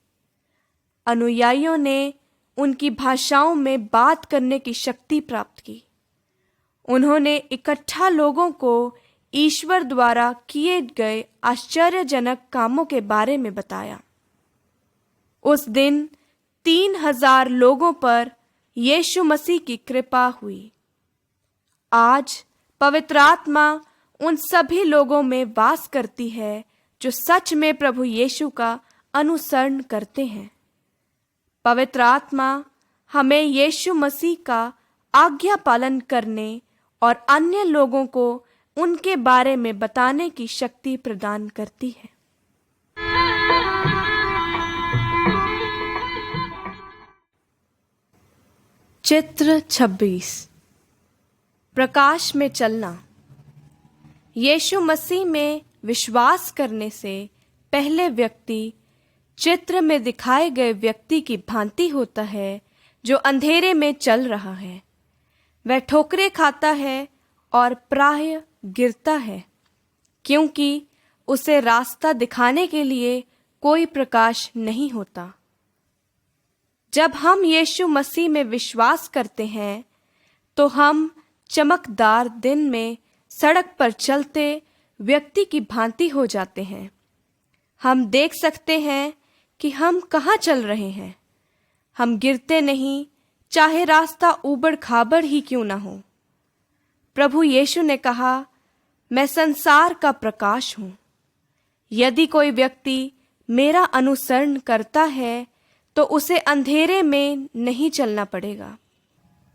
अनुयायियों ने उनकी भाषाओं में बात करने की शक्ति प्राप्त की। उन्होंने इकट्ठा लोगों को ईश्वर द्वारा किए गए आश्चर्यजनक कामों के बारे में बताया। उस दिन 3000 लोगों पर यीशु मसीह की कृपा हुई। आज पवित्र आत्मा उन सभी लोगों में वास करती है जो सच में प्रभु यीशु का अनुसरण करते हैं। पवित्र आत्मा हमें यीशु मसीह का आज्ञा पालन करने और अन्य लोगों को उनके बारे में बताने की शक्ति प्रदान करती है। चित्र 26। प्रकाश में चलना। यीशु मसीह में विश्वास करने से पहले व्यक्ति चित्र में दिखाए गए व्यक्ति की भांति होता है जो अंधेरे में चल रहा है। वह ठोकरें खाता है और प्रायः गिरता है, क्योंकि उसे रास्ता दिखाने के लिए कोई प्रकाश नहीं होता। जब हम यीशु मसीह में विश्वास करते हैं तो हम चमकदार दिन में सड़क पर चलते व्यक्ति की भांति हो जाते हैं। हम देख सकते हैं कि हम कहाँ चल रहे हैं। हम गिरते नहीं, चाहे रास्ता ऊबड़ खाबड़ ही क्यों न हो। प्रभु यीशु ने कहा, मैं संसार का प्रकाश हूँ। यदि कोई व्यक्ति मेरा अनुसरण करता है तो उसे अंधेरे में नहीं चलना पड़ेगा।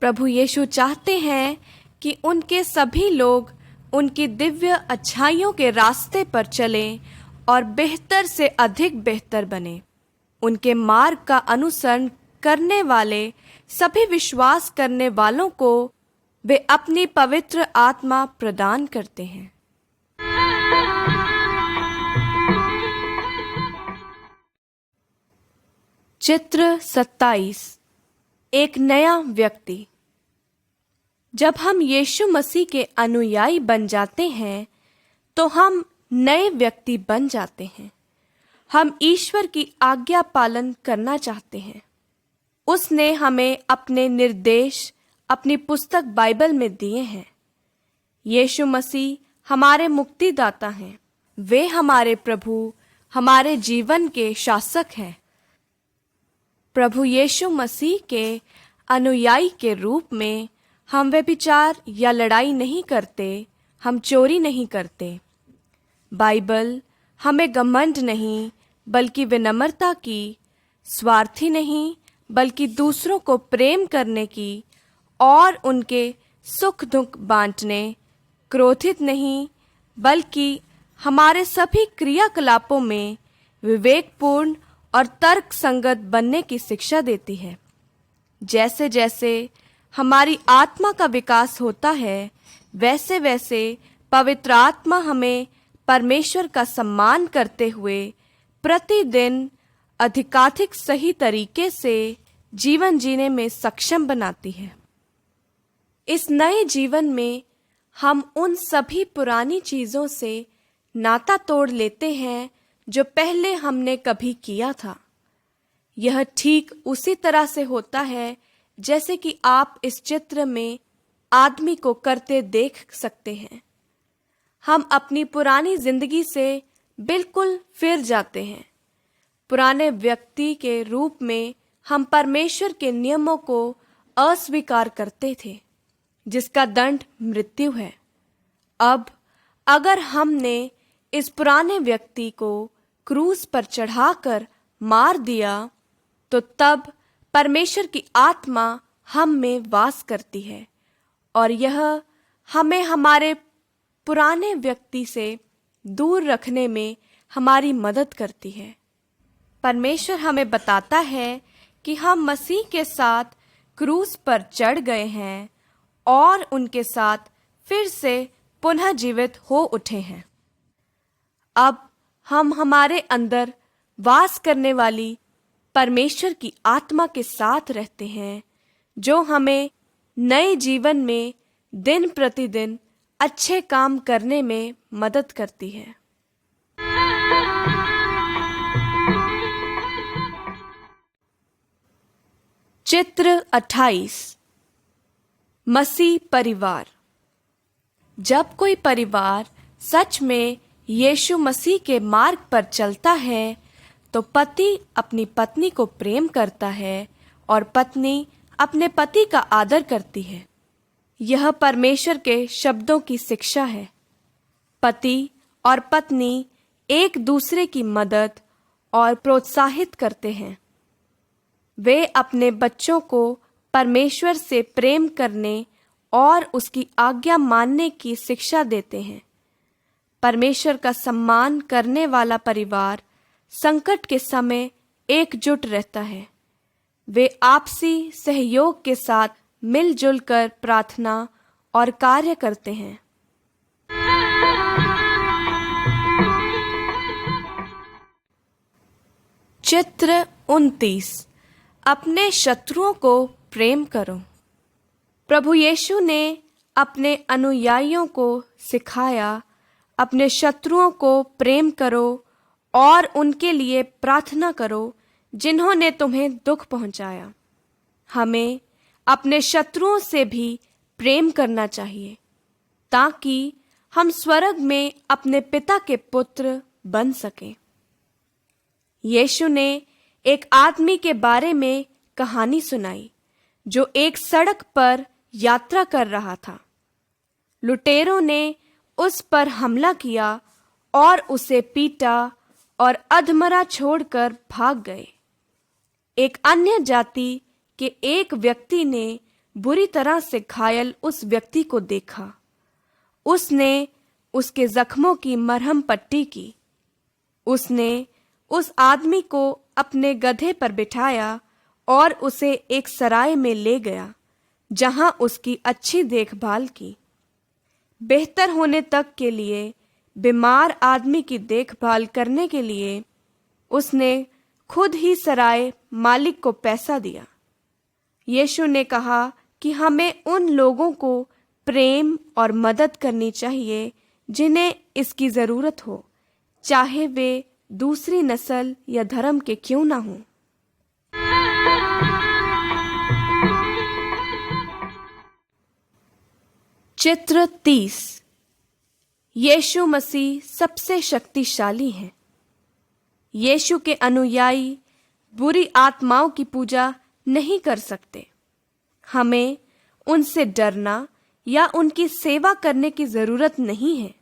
प्रभु यीशु चाहते हैं कि उनके सभी लोग उनकी दिव्य अच्छाइयों के रास्ते पर चलें और बेहतर से अधिक बेहतर बने। उनके मार्ग का अनुसरण करने वाले सभी विश्वास करने वालों को वे अपनी पवित्र आत्मा प्रदान करते हैं। चित्र 27। एक नया व्यक्ति। जब हम यीशु मसीह के अनुयायी बन जाते हैं तो हम नए व्यक्ति बन जाते हैं। हम ईश्वर की आज्ञा पालन करना चाहते हैं। उसने हमें अपने निर्देश अपनी पुस्तक बाइबल में दिए हैं। यीशु मसीह हमारे मुक्तिदाता हैं। वे हमारे प्रभु, हमारे जीवन के शासक हैं। प्रभु यीशु मसीह के अनुयायी के रूप में हम व्यभिचार या लड़ाई नहीं करते, हम चोरी नहीं करते। बाइबल हमें घमंड नहीं बल्कि विनम्रता की, स्वार्थी नहीं बल्कि दूसरों को प्रेम करने की और उनके सुख दुख बांटने, क्रोधित नहीं बल्कि हमारे सभी क्रियाकलापों में विवेकपूर्ण और तर्क संगत बनने की शिक्षा देती है। जैसे जैसे हमारी आत्मा का विकास होता है, वैसे वैसे पवित्र आत्मा हमें परमेश्वर का सम्मान करते हुए प्रतिदिन अधिकाधिक सही तरीके से जीवन जीने में सक्षम बनाती है। इस नए जीवन में हम उन सभी पुरानी चीज़ों से नाता तोड़ लेते हैं जो पहले हमने कभी किया था। यह ठीक उसी तरह से होता है जैसे कि आप इस चित्र में आदमी को करते देख सकते हैं। हम अपनी पुरानी जिंदगी से बिल्कुल फिर जाते हैं। पुराने व्यक्ति के रूप में हम परमेश्वर के नियमों को अस्वीकार करते थे, जिसका दंड मृत्यु है। अब अगर हमने इस पुराने व्यक्ति को क्रूस पर चढ़ाकर मार दिया तो तब परमेश्वर की आत्मा हम में वास करती है और यह हमें हमारे पुराने व्यक्ति से दूर रखने में हमारी मदद करती है। परमेश्वर हमें बताता है कि हम मसीह के साथ क्रूस पर चढ़ गए हैं और उनके साथ फिर से पुनः जीवित हो उठे हैं। अब हम हमारे अंदर वास करने वाली परमेश्वर की आत्मा के साथ रहते हैं, जो हमें नए जीवन में दिन प्रतिदिन अच्छे काम करने में मदद करती है। चित्र 28। मसीह परिवार। जब कोई परिवार सच में यीशु मसीह के मार्ग पर चलता है तो पति अपनी पत्नी को प्रेम करता है और पत्नी अपने पति का आदर करती है। यह परमेश्वर के शब्दों की शिक्षा है। पति और पत्नी एक दूसरे की मदद और प्रोत्साहित करते हैं। वे अपने बच्चों को परमेश्वर से प्रेम करने और उसकी आज्ञा मानने की शिक्षा देते हैं। परमेश्वर का सम्मान करने वाला परिवार संकट के समय एकजुट रहता है। वे आपसी सहयोग के साथ मिलजुल कर प्रार्थना और कार्य करते हैं। चित्र 29। अपने शत्रुओं को प्रेम करो। प्रभु यीशु ने अपने अनुयायियों को सिखाया, अपने शत्रुओं को प्रेम करो और उनके लिए प्रार्थना करो जिन्होंने तुम्हें दुख पहुंचाया। हमें अपने शत्रुओं से भी प्रेम करना चाहिए ताकि हम स्वर्ग में अपने पिता के पुत्र बन सकें। यीशु ने एक आदमी के बारे में कहानी सुनाई जो एक सड़क पर यात्रा कर रहा था। लुटेरों ने उस पर हमला किया और उसे पीटा और अधमरा छोड़कर भाग गए। एक अन्य जाति के एक व्यक्ति ने बुरी तरह से घायल उस व्यक्ति को देखा। उसने उसके जख्मों की मरहम पट्टी की। उसने उस आदमी को अपने गधे पर बिठाया और उसे एक सराय में ले गया जहां उसकी अच्छी देखभाल की। बेहतर होने तक के लिए बीमार आदमी की देखभाल करने के लिए उसने खुद ही सराय मालिक को पैसा दिया। यीशु ने कहा कि हमें उन लोगों को प्रेम और मदद करनी चाहिए जिन्हें इसकी जरूरत हो, चाहे वे दूसरी नस्ल या धर्म के क्यों ना हों। चित्र 30। यीशु मसीह सबसे शक्तिशाली हैं। यीशु के अनुयायी बुरी आत्माओं की पूजा नहीं कर सकते। हमें उनसे डरना या उनकी सेवा करने की जरूरत नहीं है।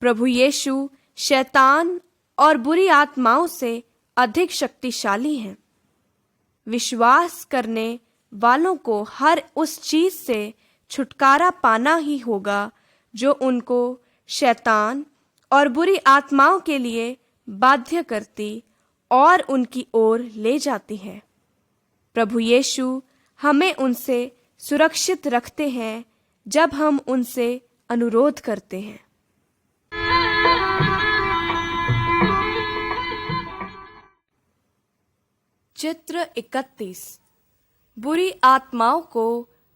प्रभु यीशु शैतान और बुरी आत्माओं से अधिक शक्तिशाली हैं। विश्वास करने वालों को हर उस चीज से छुटकारा पाना ही होगा जो उनको शैतान और बुरी आत्माओं के लिए बाध्य करती और उनकी ओर ले जाती है। प्रभु यीशु हमें उनसे सुरक्षित रखते हैं जब हम उनसे अनुरोध करते हैं। चित्र 31। बुरी आत्माओं को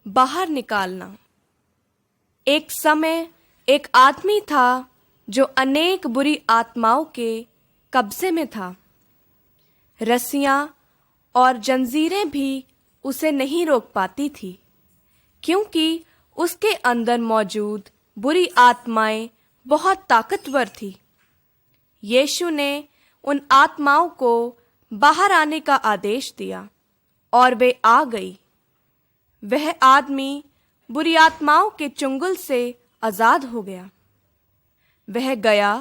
बाहर निकालना। एक समय एक आदमी था जो अनेक बुरी आत्माओं के कब्जे में था। रस्सियां और जंजीरें भी उसे नहीं रोक पाती थी, क्योंकि उसके अंदर मौजूद बुरी आत्माएं बहुत ताकतवर थी। यीशु ने उन आत्माओं को बाहर आने का आदेश दिया और वे आ गई। वह आदमी बुरी आत्माओं के चुंगल से आजाद हो गया। वह गया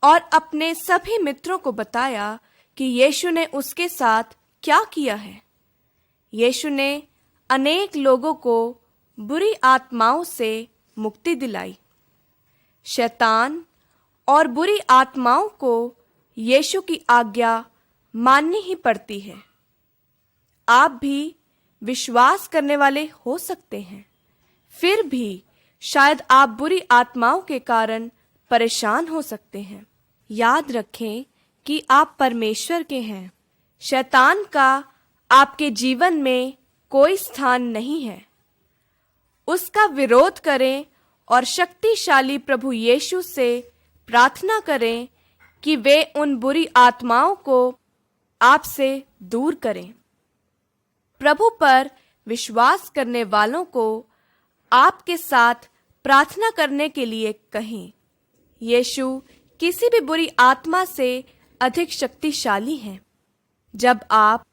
और अपने सभी मित्रों को बताया कि यीशु ने उसके साथ क्या किया है। यीशु ने अनेक लोगों को बुरी आत्माओं से मुक्ति दिलाई। शैतान और बुरी आत्माओं को यीशु की आज्ञा माननी ही पड़ती है। आप भी विश्वास करने वाले हो सकते हैं, फिर भी शायद आप बुरी आत्माओं के कारण परेशान हो सकते हैं। याद रखें कि आप परमेश्वर के हैं। शैतान का आपके जीवन में कोई स्थान नहीं है। उसका विरोध करें और शक्तिशाली प्रभु यीशु से प्रार्थना करें कि वे उन बुरी आत्माओं को आपसे दूर करें। प्रभु पर विश्वास करने वालों को आपके साथ प्रार्थना करने के लिए कहें। यीशु किसी भी बुरी आत्मा से अधिक शक्तिशाली हैं। जब आप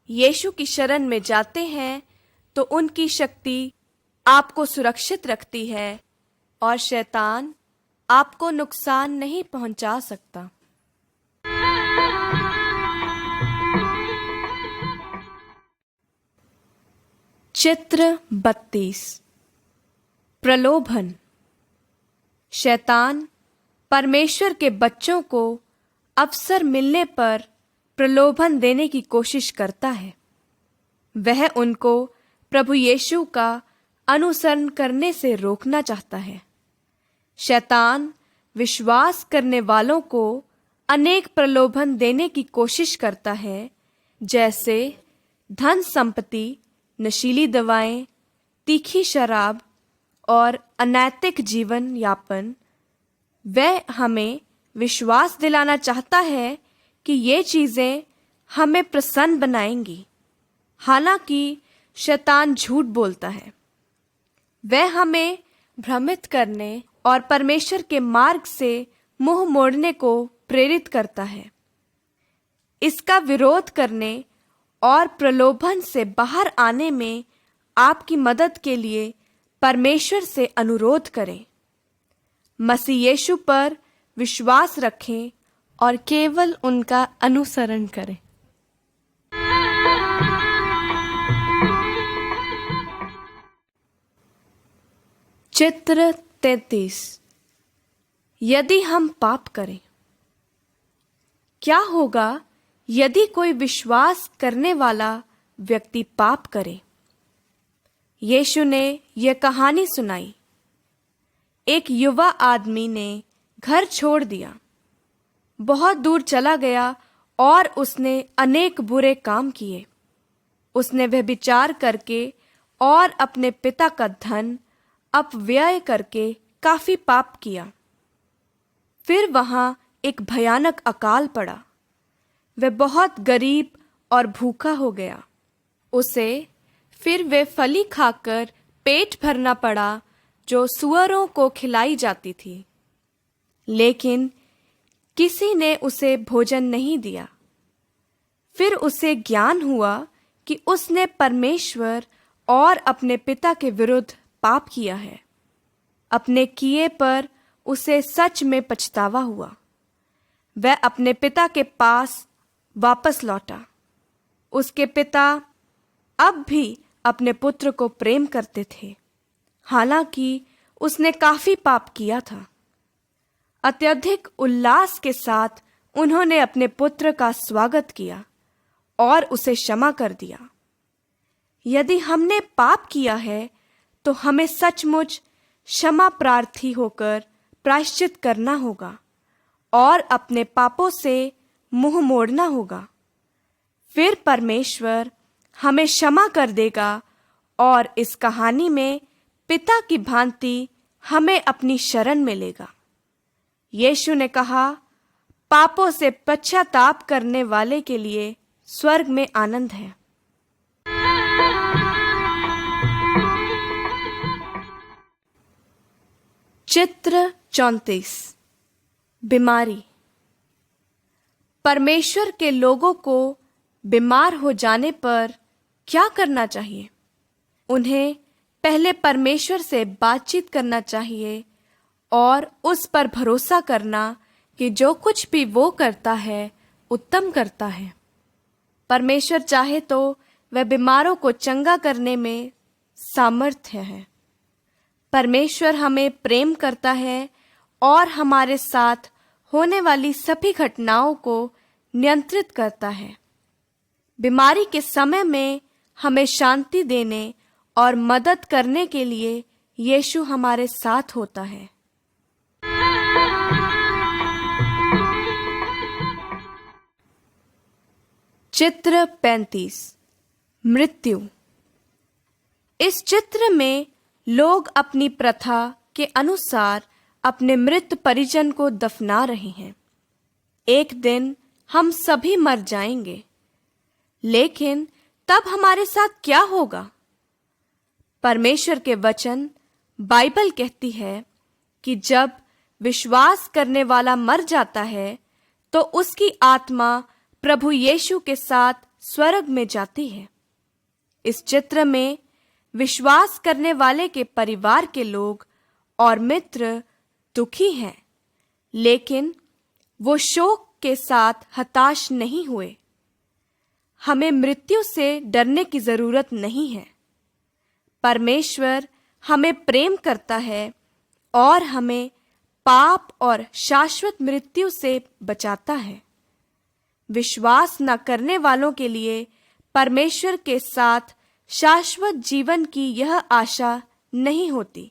यीशु की शरण में जाते हैं तो उनकी शक्ति आपको सुरक्षित रखती है और शैतान आपको नुकसान नहीं पहुंचा सकता। चित्र 32। प्रलोभन। शैतान परमेश्वर के बच्चों को अवसर मिलने पर प्रलोभन देने की कोशिश करता है। वह उनको प्रभु यीशु का अनुसरण करने से रोकना चाहता है। शैतान विश्वास करने वालों को अनेक प्रलोभन देने की कोशिश करता है, जैसे धन संपत्ति, नशीली दवाएं, तीखी शराब और अनैतिक जीवन यापन। वह हमें विश्वास दिलाना चाहता है कि ये चीज़ें हमें प्रसन्न बनाएंगी। हालांकि शैतान झूठ बोलता है। वह हमें भ्रमित करने और परमेश्वर के मार्ग से मुंह मोड़ने को प्रेरित करता है। इसका विरोध करने और प्रलोभन से बाहर आने में आपकी मदद के लिए परमेश्वर से अनुरोध करें। मसीह यीशु पर विश्वास रखें और केवल उनका अनुसरण करें। चित्र 33। यदि हम पाप करें। क्या होगा यदि कोई विश्वास करने वाला व्यक्ति पाप करे? यीशु ने यह कहानी सुनाई। एक युवा आदमी ने घर छोड़ दिया, बहुत दूर चला गया और उसने अनेक बुरे काम किए। उसने व्यभिचार करके और अपने पिता का धन अपव्यय करके काफी पाप किया। फिर वहां एक भयानक अकाल पड़ा। वह बहुत गरीब और भूखा हो गया। उसे फिर वे फली खाकर पेट भरना पड़ा जो सूअरों को खिलाई जाती थी। लेकिन किसी ने उसे भोजन नहीं दिया। फिर उसे ज्ञान हुआ कि उसने परमेश्वर और अपने पिता के विरुद्ध पाप किया है। अपने किए पर उसे सच में पछतावा हुआ। वह अपने पिता के पास वापस लौटा। उसके पिता अब भी अपने पुत्र को प्रेम करते थे, हालांकि उसने काफी पाप किया था। अत्यधिक उल्लास के साथ उन्होंने अपने पुत्र का स्वागत किया और उसे क्षमा कर दिया। यदि हमने पाप किया है तो हमें सचमुच क्षमा प्रार्थी होकर प्रायश्चित करना होगा और अपने पापों से मुंह मोड़ना होगा। फिर परमेश्वर हमें क्षमा कर देगा और इस कहानी में पिता की भांति हमें अपनी शरण मिलेगा। यीशु ने कहा, पापों से पश्चाताप करने वाले के लिए स्वर्ग में आनंद है। चित्र 34। बीमारी। परमेश्वर के लोगों को बीमार हो जाने पर क्या करना चाहिए? उन्हें पहले परमेश्वर से बातचीत करना चाहिए और उस पर भरोसा करना कि जो कुछ भी वो करता है उत्तम करता है। परमेश्वर चाहे तो वह बीमारों को चंगा करने में सामर्थ्य है। परमेश्वर हमें प्रेम करता है और हमारे साथ होने वाली सभी घटनाओं को नियंत्रित करता है। बीमारी के समय में हमें शांति देने और मदद करने के लिए यीशु हमारे साथ होता है। चित्र 35। मृत्यु। इस चित्र में लोग अपनी प्रथा के अनुसार अपने मृत परिजन को दफना रहे हैं। एक दिन हम सभी मर जाएंगे, लेकिन तब हमारे साथ क्या होगा? परमेश्वर के वचन बाइबल कहती है कि जब विश्वास करने वाला मर जाता है तो उसकी आत्मा प्रभु यीशु के साथ स्वर्ग में जाती है। इस चित्र में विश्वास करने वाले के परिवार के लोग और मित्र दुखी हैं, लेकिन वो शोक के साथ हताश नहीं हुए। हमें मृत्यु से डरने की जरूरत नहीं है। परमेश्वर हमें प्रेम करता है और हमें पाप और शाश्वत मृत्यु से बचाता है। विश्वास न करने वालों के लिए परमेश्वर के साथ शाश्वत जीवन की यह आशा नहीं होती।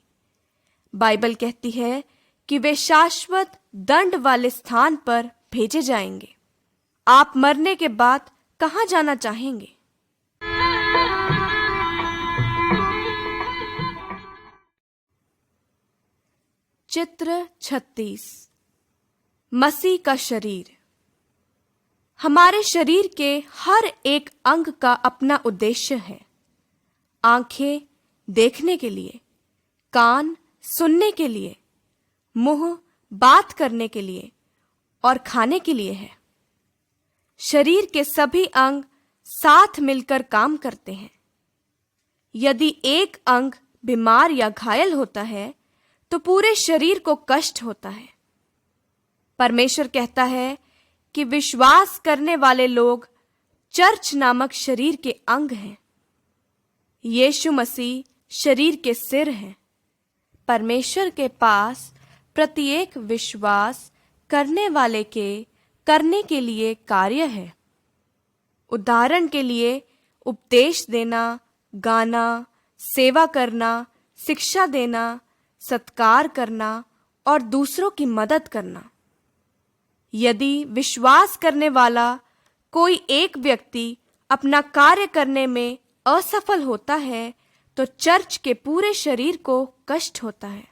बाइबल कहती है कि वे शाश्वत दंड वाले स्थान पर भेजे जाएंगे। आप मरने के बाद कहाँ जाना चाहेंगे? चित्र 36। मसीह का शरीर। हमारे शरीर के हर एक अंग का अपना उद्देश्य है। आंखें देखने के लिए, कान सुनने के लिए, मुंह बात करने के लिए और खाने के लिए है। शरीर के सभी अंग साथ मिलकर काम करते हैं। यदि एक अंग बीमार या घायल होता है तो पूरे शरीर को कष्ट होता है। परमेश्वर कहता है कि विश्वास करने वाले लोग चर्च नामक शरीर के अंग हैं। यीशु मसीह शरीर के सिर हैं। परमेश्वर के पास प्रत्येक विश्वास करने वाले के करने के लिए कार्य है। उदाहरण के लिए उपदेश देना, गाना, सेवा करना, शिक्षा देना, सत्कार करना और दूसरों की मदद करना। यदि विश्वास करने वाला कोई एक व्यक्ति अपना कार्य करने में असफल होता है तो चर्च के पूरे शरीर को कष्ट होता है।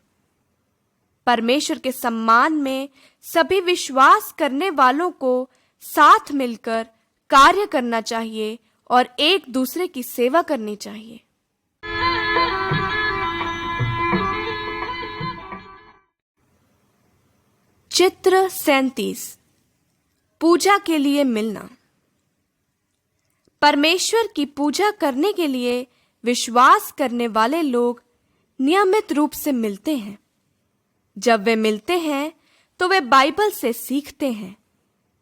परमेश्वर के सम्मान में सभी विश्वास करने वालों को साथ मिलकर कार्य करना चाहिए और एक दूसरे की सेवा करनी चाहिए। चित्र 37। पूजा के लिए मिलना। परमेश्वर की पूजा करने के लिए विश्वास करने वाले लोग नियमित रूप से मिलते हैं। जब वे मिलते हैं तो वे बाइबल से सीखते हैं,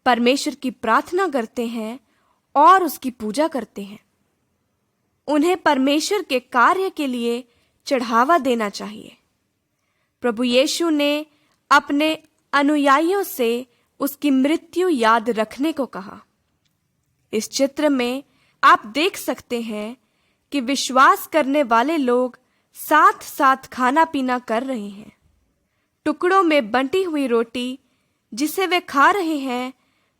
परमेश्वर की प्रार्थना करते हैं और उसकी पूजा करते हैं। उन्हें परमेश्वर के कार्य के लिए चढ़ावा देना चाहिए। प्रभु यीशु ने अपने अनुयायियों से उसकी मृत्यु याद रखने को कहा। इस चित्र में आप देख सकते हैं कि विश्वास करने वाले लोग साथ साथ खाना पीना कर रहे हैं। टुकड़ों में बंटी हुई रोटी जिसे वे खा रहे हैं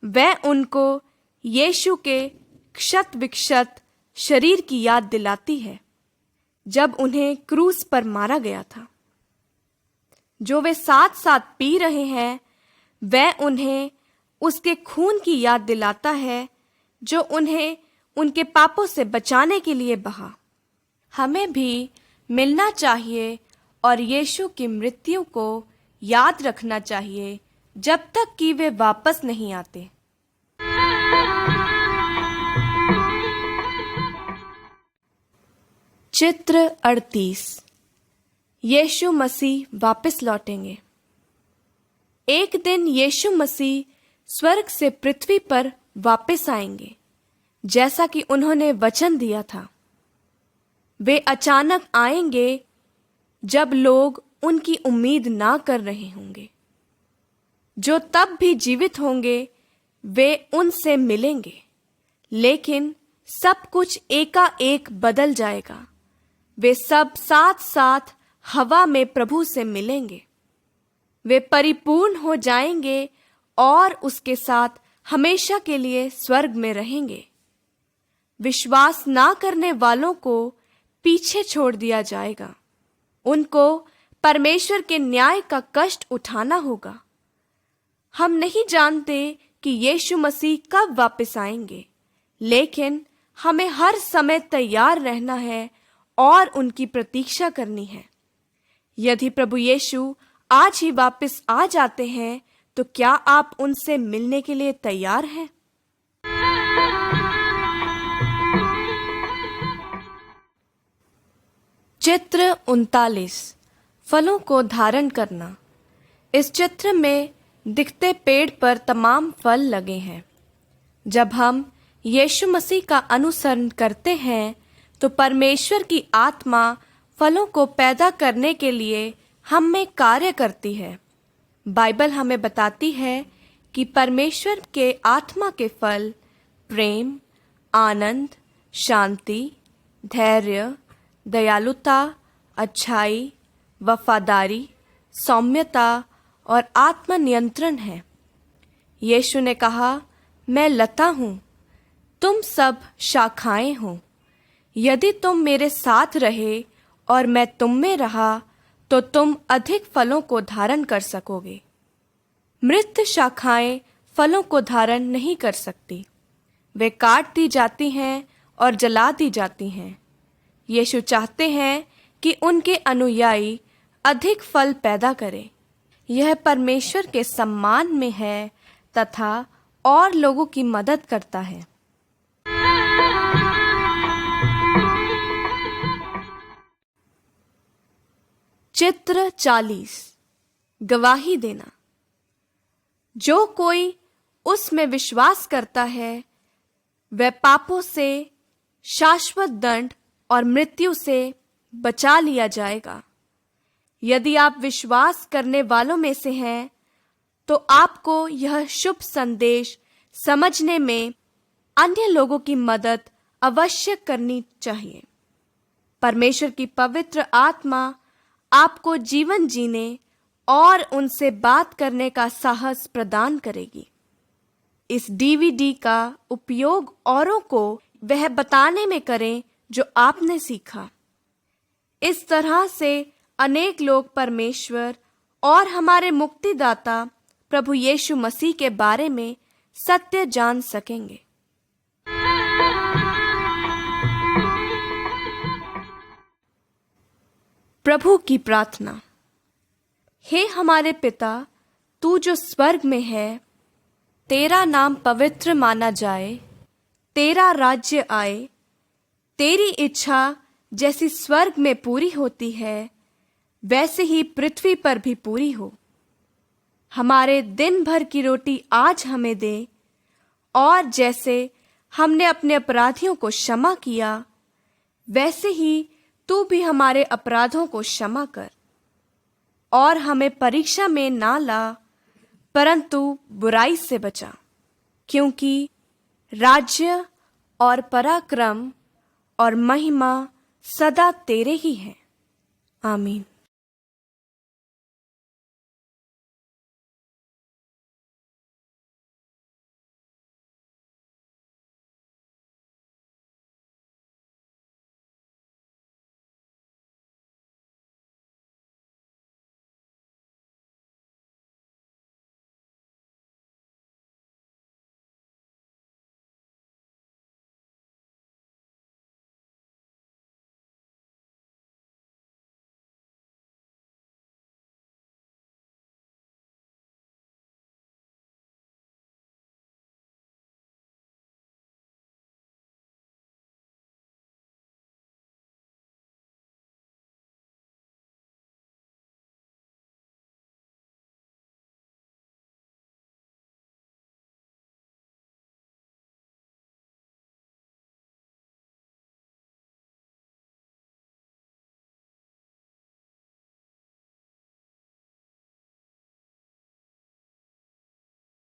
वह उनको यीशु के क्षत विक्षत शरीर की याद दिलाती है जब उन्हें क्रूस पर मारा गया था। जो वे साथ साथ पी रहे हैं वह उन्हें उसके खून की याद दिलाता है जो उन्हें उनके पापों से बचाने के लिए बहा। हमें भी मिलना चाहिए और यीशु की मृत्यु को याद रखना चाहिए जब तक कि वे वापस नहीं आते। चित्र 38। यीशु मसीह वापस लौटेंगे। एक दिन यीशु मसीह स्वर्ग से पृथ्वी पर वापस आएंगे, जैसा कि उन्होंने वचन दिया था। वे अचानक आएंगे जब लोग उनकी उम्मीद ना कर रहे होंगे। जो तब भी जीवित होंगे वे उनसे मिलेंगे, लेकिन सब कुछ एकाएक बदल जाएगा। वे सब साथ साथ हवा में प्रभु से मिलेंगे। वे परिपूर्ण हो जाएंगे और उसके साथ हमेशा के लिए स्वर्ग में रहेंगे। विश्वास ना करने वालों को पीछे छोड़ दिया जाएगा। उनको परमेश्वर के न्याय का कष्ट उठाना होगा। हम नहीं जानते कि यीशु मसीह कब वापस आएंगे, लेकिन हमें हर समय तैयार रहना है और उनकी प्रतीक्षा करनी है। यदि प्रभु यीशु आज ही वापस आ जाते हैं तो क्या आप उनसे मिलने के लिए तैयार हैं? चित्र 39। फलों को धारण करना। इस चित्र में दिखते पेड़ पर तमाम फल लगे हैं। जब हम यीशु मसीह का अनुसरण करते हैं तो परमेश्वर की आत्मा फलों को पैदा करने के लिए हम में कार्य करती है। बाइबल हमें बताती है कि परमेश्वर के आत्मा के फल प्रेम, आनंद, शांति, धैर्य, दयालुता, अच्छाई, वफादारी, सौम्यता और आत्मनियंत्रण है। यीशु ने कहा, मैं लता हूँ, तुम सब शाखाएं हो। यदि तुम मेरे साथ रहे और मैं तुम में रहा तो तुम अधिक फलों को धारण कर सकोगे। मृत शाखाएं फलों को धारण नहीं कर सकती, वे काट दी जाती हैं और जला दी जाती हैं। यीशु चाहते हैं कि उनके अनुयायी अधिक फल पैदा करें। यह परमेश्वर के सम्मान में है तथा और लोगों की मदद करता है। चित्र 40 गवाही देना। जो कोई उसमें विश्वास करता है वह पापों से, शाश्वत दंड और मृत्यु से बचा लिया जाएगा। यदि आप विश्वास करने वालों में से हैं तो आपको यह शुभ संदेश समझने में अन्य लोगों की मदद अवश्य करनी चाहिए। परमेश्वर की पवित्र आत्मा आपको जीवन जीने और उनसे बात करने का साहस प्रदान करेगी। इस डीवीडी का उपयोग औरों को वह बताने में करें जो आपने सीखा। इस तरह से अनेक लोग परमेश्वर और हमारे मुक्तिदाता प्रभु यीशु मसीह के बारे में सत्य जान सकेंगे। प्रभु की प्रार्थना। हे हमारे पिता, तू जो स्वर्ग में है, तेरा नाम पवित्र माना जाए, तेरा राज्य आए, तेरी इच्छा जैसी स्वर्ग में पूरी होती है वैसे ही पृथ्वी पर भी पूरी हो। हमारे दिन भर की रोटी आज हमें दे, और जैसे हमने अपने अपराधियों को क्षमा किया वैसे ही तू भी हमारे अपराधों को क्षमा कर, और हमें परीक्षा में ना ला परंतु बुराई से बचा, क्योंकि राज्य और पराक्रम और महिमा सदा तेरे ही हैं। आमीन।